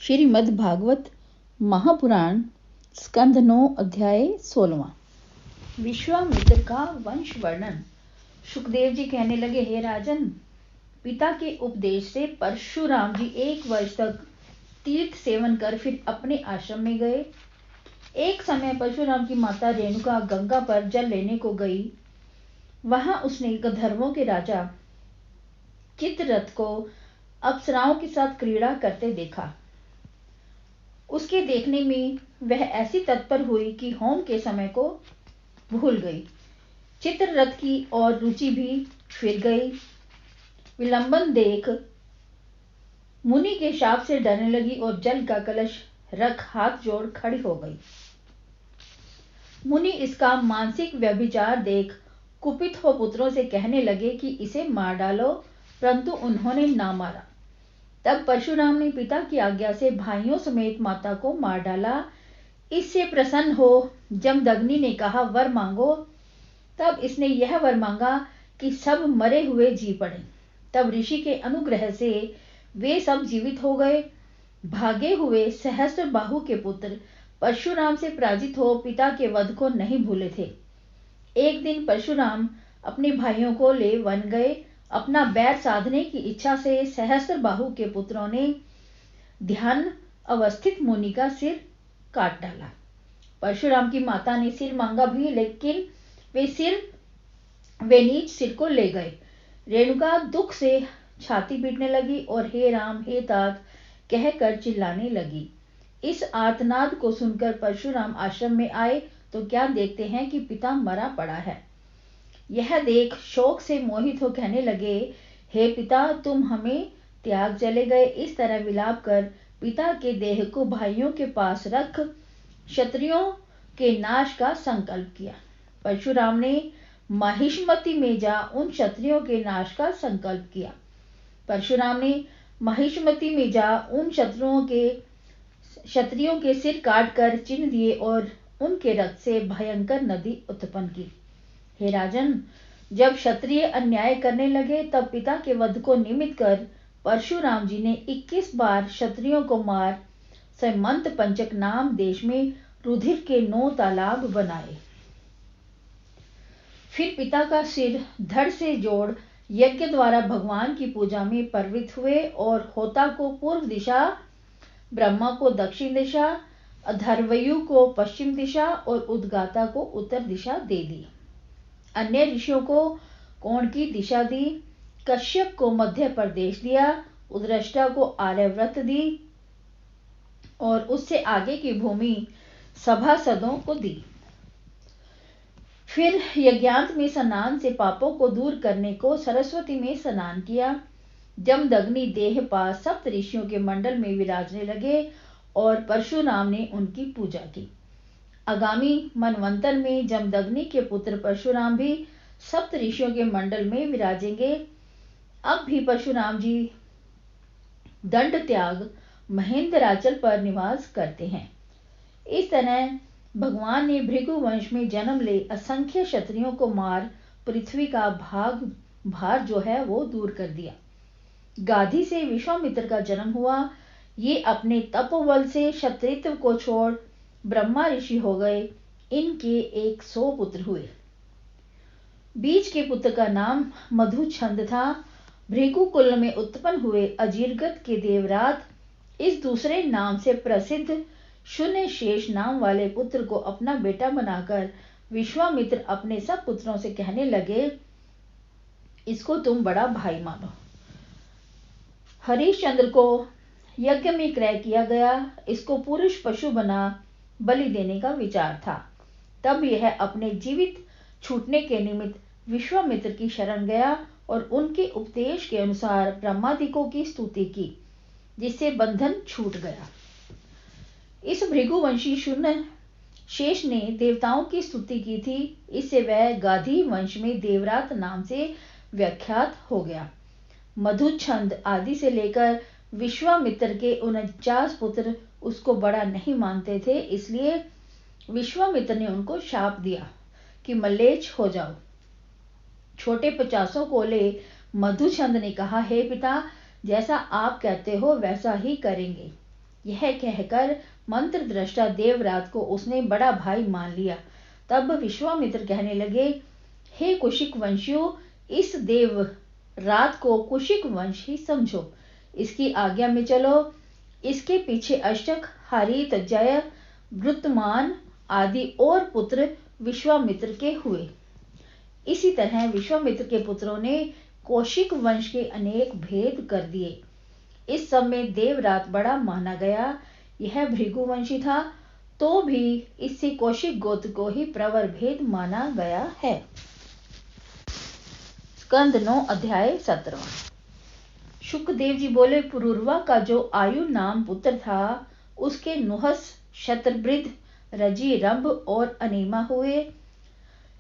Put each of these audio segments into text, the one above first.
श्रीमद् भागवत महापुराण स्कंध 9 अध्याय 16। विश्वामित्र का वंश वर्णन। सुखदेव जी कहने लगे, हे राजन, पिता के उपदेश से परशुराम जी 1 वर्ष तक तीर्थ सेवन कर फिर अपने आश्रम में गए। एक समय परशुराम की माता रेणुका गंगा पर जल लेने को गई। वहां उसने गंधर्वों के राजा चित्ररथ को अप्सराओं के साथ क्रीड़ा करते देखा। उसके देखने में वह ऐसी तत्पर हुई कि होम के समय को भूल गई। चित्ररथ की और रुचि भी फिर गई। विलंबन देख मुनि के शाप से डरने लगी और जल का कलश रख हाथ जोड़ खड़ी हो गई। मुनि इसका मानसिक व्यभिचार देख कुपित हो पुत्रों से कहने लगे कि इसे मार डालो, परंतु उन्होंने ना मारा। तब परशुराम ने पिता की आज्ञा से भाइयों समेत माता को मार डाला। इससे प्रसन्न हो जमदग्नि ने कहा, वर मांगो। तब इसने यह वर मांगा कि सब मरे हुए जी पड़े। तब ऋषि के अनुग्रह से वे सब जीवित हो गए। भागे हुए सहस्त्रबाहु के पुत्र परशुराम से पराजित हो पिता के वध को नहीं भूले थे। एक दिन परशुराम अपने भाइयों को ले वन गए। अपना बैर साधने की इच्छा से सहस्त्रबाहु के पुत्रों ने ध्यान अवस्थित मुनि का सिर काट डाला। परशुराम की माता ने सिर मांगा भी, लेकिन वे नीच सिर को ले गए। रेणुका दुख से छाती पीटने लगी और हे राम हे तात कहकर चिल्लाने लगी। इस आर्तनाद को सुनकर परशुराम आश्रम में आए तो क्या देखते हैं कि पिता मरा पड़ा है। यह देख शोक से मोहित हो कहने लगे, हे पिता, तुम हमें त्याग चले गए। इस तरह विलाप कर पिता के देह को भाइयों के पास रख क्षत्रियों के नाश का संकल्प किया। परशुराम ने महिष्मति में जा उन क्षत्रियों के नाश का संकल्प किया। परशुराम ने महिष्मति में जा उन क्षत्रियों के सिर काटकर चिन्ह दिए और उनके रक्त से भयंकर नदी उत्पन्न की। हे राजन, जब क्षत्रिय अन्याय करने लगे तब पिता के वध को निमित्त कर परशुराम जी ने 21 बार क्षत्रियों को मार समंत पंचक नाम देश में रुधिर के 9 तालाब बनाए। फिर पिता का सिर धड़ से जोड़ यज्ञ द्वारा भगवान की पूजा में प्रवृत्त हुए और होता को पूर्व दिशा, ब्रह्मा को दक्षिण दिशा, अधर्वयु को पश्चिम दिशा और उद्गाता को उत्तर दिशा दे दी। अन्य ऋषियों को कोण की दिशा दी। कश्यप को मध्य प्रदेश दिया, उद्रष्टा को आर्यव्रत दी और उससे आगे की भूमि सभासदों को दी। फिर यज्ञांत में स्नान से पापों को दूर करने को सरस्वती में स्नान किया। जमदग्नि देह पास सप्त ऋषियों के मंडल में विराजने लगे और परशुराम ने उनकी पूजा की। आगामी मनवंतर में जमदग्नि के पुत्र परशुराम भी सप्त ऋषियों के मंडल में विराजेंगे। अब भी परशुराम जी दंड त्याग महेंद्राचल पर निवास करते हैं। इस तरह भगवान ने भृगु वंश में जन्म ले असंख्य क्षत्रियों को मार पृथ्वी का भार जो है वो दूर कर दिया। गाधी से विश्वामित्र का जन्म हुआ। ये अपने तपोबल से क्षत्रित्व को छोड़ ब्रह्मा ऋषि हो गए। इनके 100 पुत्र हुए। बीज के पुत्र का नाम मधुछंद था। भृगु कुल में उत्पन्न हुए अजीरगत के देवरात इस दूसरे नाम से प्रसिद्ध शून्य शेष नाम वाले पुत्र को अपना बेटा बनाकर विश्वामित्र अपने सब पुत्रों से कहने लगे, इसको तुम बड़ा भाई मानो। हरिश्चंद्र को यज्ञ में क्रय किया गया। इसको पुरुष पशु बना बलि देने का विचार था। तब यह अपने जीवित छूटने के निमित्त विश्वामित्र की शरण गया और उनके उपदेश के अनुसार ब्रह्मादिकों की स्तुति की, जिससे बंधन छूट गया। इस भृगुवंशी शून्य शेष ने देवताओं की स्तुति की थी। इससे वह गाधी वंश में देवरात नाम से विख्यात हो गया। मधुछंद आदि से लेकर विश्वामित्र के 49 पुत्र उसको बड़ा नहीं मानते थे। इसलिए विश्वामित्र ने उनको शाप दिया कि मल्लेच्छ हो जाओ। छोटे 50 को ले मधुछंद ने कहा, हे पिता, जैसा आप कहते हो वैसा ही करेंगे। यह कहकर मंत्र दृष्टा देवरात को उसने बड़ा भाई मान लिया। तब विश्वामित्र कहने लगे, हे कुशिक वंशियों, इस देवरात को कुशिक वंश ही समझो, इसकी आज्ञा में चलो। इसके पीछे अशक, हरित, जय, वृत्तमान आदि और पुत्र विश्वामित्र के हुए। इसी तरह विश्वामित्र के पुत्रों ने कौशिक वंश के अनेक भेद कर दिए। इस सब में देवरात बड़ा माना गया। यह भृगुवंशी था, तो भी इससे कौशिक गोत्र को ही प्रवर भेद माना गया है। स्कंद 9 अध्याय 17। शुकदेव जी बोले, पुरुरवा का जो आयु नाम पुत्र था, उसके नुहस, शतृवृद्ध, रजी, रंभ और अनिमा हुए।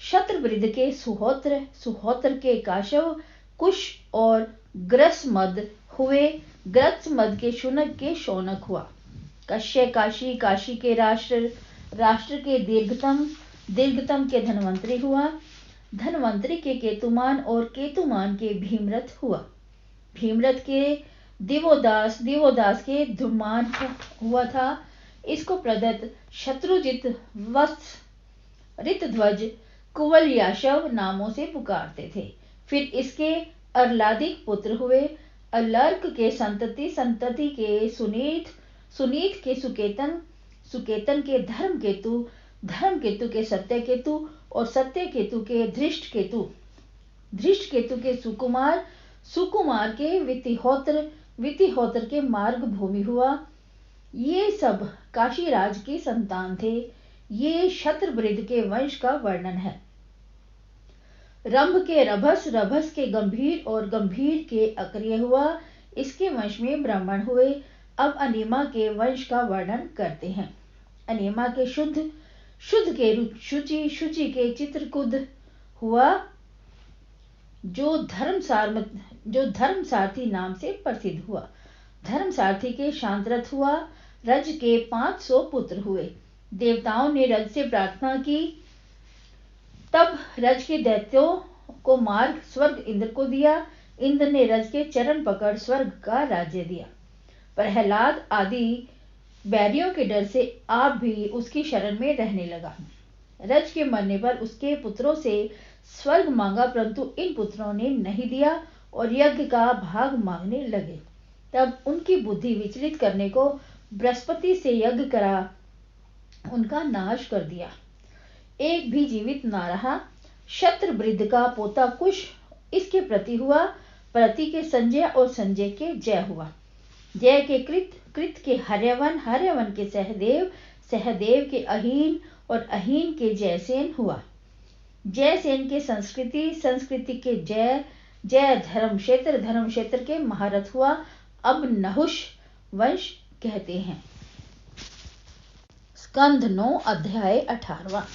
शतृवृद्ध के सुहोत्र, सुहोत्र के काशव, कुश और ग्रसमद हुए। ग्रसमद के शुनक के शौनक हुआ। कश्य काशी, काशी के राष्ट्र, राष्ट्र के दीर्घतम, दीर्घतम के धनवंतरी हुआ। धनवंतरी के केतुमान और केतुमान के भीमरथ हुआ। भीमरथ के दिवोदास, दिवोदास के धुमान हुआ था। इसको प्रदत्त शत्रुजित, वत्स, ऋतध्वज, कुवलयाशव नामों से पुकारते थे। फिर इसके अर्लादिक पुत्र हुए। अलर्क के संतति, संतति के सुनीत, सुनीत के सुकेतन, सुकेतन के धर्मकेतु, धर्मकेतु के सत्यकेतु और सत्यकेतु के धृष्टकेतु, धृष्टकेतु के सुकुमार, सुकुमार के वितिहोत्र, वितिहोत्र के मार्ग भूमि हुआ। ये सब काशीराज की संतान थे। ये शतृवृद्ध के वंश का वर्णन है। रंभ के रभस, रभस के गंभीर और गंभीर के अक्रिय हुआ। इसके वंश में ब्राह्मण हुए। अब अनिमा के वंश का वर्णन करते हैं। अनिमा के शुद्ध, शुद्ध के शुचि, शुचि के चित्रकुद हुआ, जो धर्मसारथी नाम से प्रसिद्ध हुआ। धर्मसारथी के शांतरथ हुआ। रज के 500 पुत्र हुए। देवताओं ने रज से प्रार्थना की, तब रज के दैत्यों को मार्ग स्वर्ग इंद्र को दिया। इंद्र ने रज के चरण पकड़ स्वर्ग का राज्य दिया। प्रहलाद आदि बैरियों के डर से आप भी उसकी शरण में रहने लगा। रज के मरने पर उसके पुत्रों से स्वर्ग मांगा, परंतु इन पुत्रों ने नहीं दिया और यज्ञ का भाग मांगने लगे। तब उनकी बुद्धि विचलित करने को बृहस्पति से यज्ञ करा, उनका नाश कर दिया। एक भी जीवित ना रहा। शतृवृद्ध का पोता कुश इसके प्रति हुआ। प्रति के संजय और संजय के जय हुआ। जय के कृत, कृत के हर्यवन, हर्यवन के सहदेव, सहदेव के अहीन और अहीन के जयसेन हुआ। जयसेन के संस्कृति, संस्कृति के जय, जय धर्मक्षेत्र, धर्मक्षेत्र के महारथ हुआ। अब नहुष वंश कहते हैं। स्कंद 9 अध्याय 18।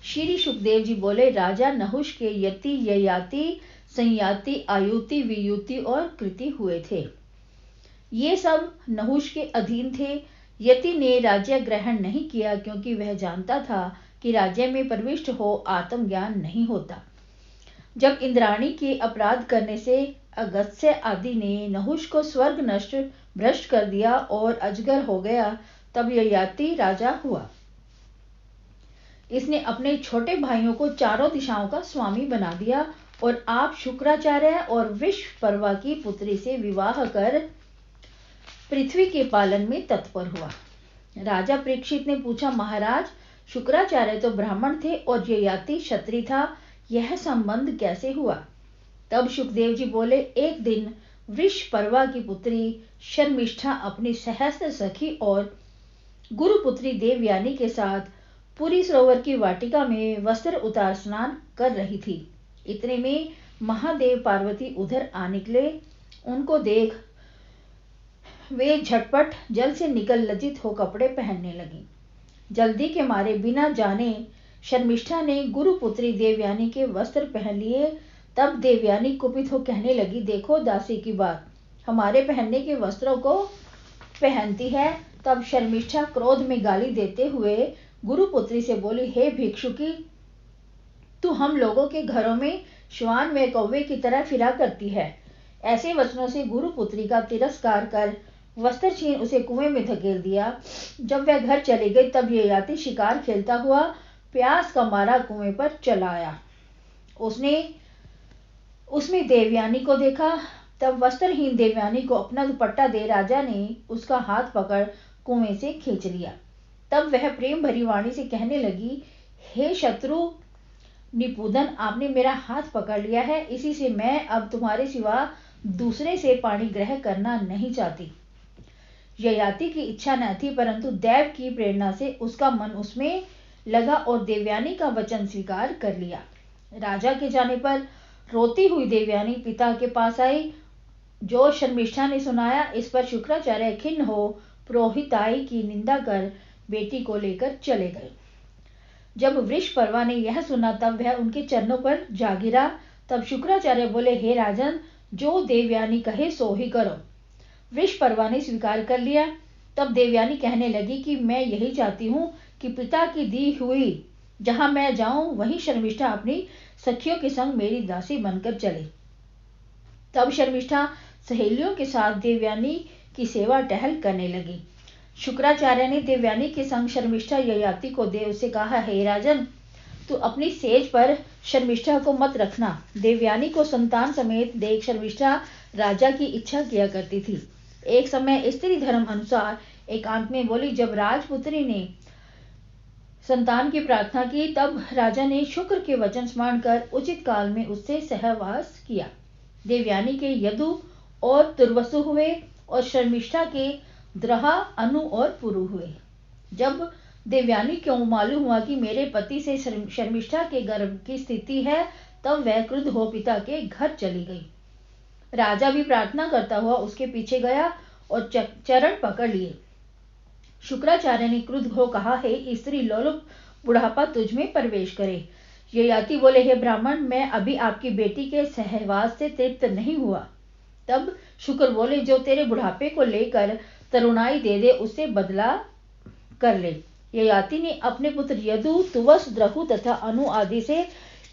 श्री सुखदेव जी बोले, राजा नहुष के यति, ययाति, संयाति, आयुति, वियुति और कृति हुए थे। ये सब नहुष के अधीन थे। यति ने राज्य ग्रहण नहीं किया, क्योंकि वह जानता था कि राज्य में प्रविष्ट हो आत्मज्ञान नहीं होता। जब इंद्राणी के अपराध करने से अगस्त्य आदि ने नहुष को स्वर्ग नष्ट भ्रष्ट कर दिया और अजगर हो गया, तब ययाति राजा हुआ। इसने अपने छोटे भाइयों को चारों दिशाओं का स्वामी बना दिया और आप शुक्राचार्य और विश्वपर्वा की पुत्री से विवाह कर पृथ्वी के पालन में तत्पर हुआ। राजा परीक्षित ने पूछा, महाराज, शुक्राचार्य तो ब्राह्मण थे और ययाति क्षत्रिय था, यह संबंध कैसे हुआ? तब सुखदेव जी बोले, एक दिन वृषपर्वा की पुत्री शर्मिष्ठा अपनी सहस्त्र सखी और गुरुपुत्री देवयानी के साथ पुरी सरोवर की वाटिका में वस्त्र उतार स्नान कर रही थी। इतने में महादेव पार्वती उधर आ निकले। उनको देख वे झटपट जल से निकल लज्जित हो कपड़े पहनने लगी। जल्दी के मारे बिना जाने शर्मिष्ठा ने गुरुपुत्री देवयानी के वस्त्र पहन लिए। तब देवयानी कुपित हो कहने लगी, देखो दासी की बात, हमारे पहनने के वस्त्रों को पहनती है। तब शर्मिष्ठा क्रोध में गाली देते हुए गुरुपुत्री से बोली, हे भिक्षुकी, तू हम लोगों के घरों में श्वान व कौवे की तरह फिरा करती है। ऐसे वचनों से गुरुपुत्री का तिरस्कार कर वस्त्र छीन उसे कुएं में धकेल दिया। जब वह घर चली गई तब ययाति शिकार खेलता हुआ प्यास का मारा कुएं पर चला आया। उसमें देवयानी को देखा। तब वस्त्रहीन देवयानी को अपना दुपट्टा दे राजा ने उसका हाथ पकड़ कुएं से खींच लिया। तब वह प्रेम भरी वाणी से कहने लगी, हे शत्रु निपुदन, आपने मेरा हाथ पकड़ लिया है, इसी से मैं अब तुम्हारे सिवा दूसरे से पाणी ग्रहण करना नहीं चाहती। ययाति की इच्छा न थी, परंतु दैव की प्रेरणा से उसका मन उसमें लगा और देवयानी का वचन स्वीकार कर लिया। राजा के जाने पर रोती हुई देवयानी पिता के पास आई। जो शर्मिष्ठा ने सुनाया, इस पर शुक्राचार्य खिन्न हो पुरोहिताई की निंदा कर बेटी को लेकर चले गए। जब वृषपर्वा ने यह सुना तब वह उनके चरणों पर जा गिरा। तब शुक्राचार्य बोले, हे राजन, जो देवयानी कहे सो ही करो। वृषपर्वा ने स्वीकार कर लिया। तब देवयानी कहने लगी कि मैं यही चाहती हूँ कि पिता की दी हुई जहाँ मैं जाऊं वहीं शर्मिष्ठा अपनी सखियों के संग मेरी दासी बनकर चले। तब शर्मिष्ठा सहेलियों के साथ देवयानी की सेवा टहल करने लगी। शुक्राचार्य ने देवयानी के संग शर्मिष्ठा ययाति को दे उसे कहा, हे राजन, तू अपनी सेज पर शर्मिष्ठा को मत रखना। देवयानी को संतान समेत देख शर्मिष्ठा राजा की इच्छा किया करती थी। एक समय स्त्री धर्म अनुसार एकांत में बोली। जब राजपुत्री ने संतान की प्रार्थना की तब राजा ने शुक्र के वचन स्मरण कर उचित काल में उससे सहवास किया। देवयानी के यदु और दुर्वसु हुए और शर्मिष्ठा के द्रहा, अनु और पुरु हुए। जब देवयानी को मालूम हुआ कि मेरे पति से शर्मिष्ठा के गर्भ की स्थिति है, तब वह क्रुद्ध हो पिता के घर चली गई। राजा भी प्रार्थना करता हुआ उसके पीछे गया और चरण पकड़ लिए। शुक्राचार्य ने क्रुद्ध हो कहा, हे स्त्री लोलुप, बुढ़ापा तुझ में प्रवेश करे। ययाति बोले, हे ब्राह्मण, मैं अभी आपकी बेटी के सहवास से तृप्त नहीं हुआ। तब शुक्र बोले, जो तेरे बुढ़ापे को लेकर तरुणाई दे दे उससे बदला कर ले। ययाति ने अपने पुत्र यदु, तुवस, द्रहु तथा अनु आदि से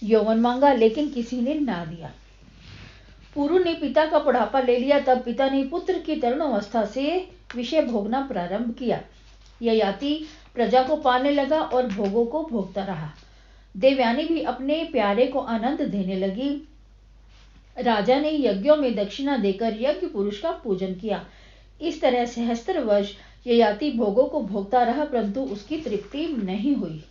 यौवन मांगा, लेकिन किसी ने ना दिया। पुरु ने पिता का बुढ़ापा ले लिया। तब पिता ने पुत्र की तरुणावस्था से विषय भोगना प्रारंभ किया। ययाति प्रजा को पालने लगा और भोगों को भोगता रहा। देवयानी भी अपने प्यारे को आनंद देने लगी। राजा ने यज्ञों में दक्षिणा देकर यज्ञ पुरुष का पूजन किया। इस तरह सहस्त्र वर्ष ययाति भोगों को भोगता रहा, परंतु उसकी तृप्ति नहीं हुई।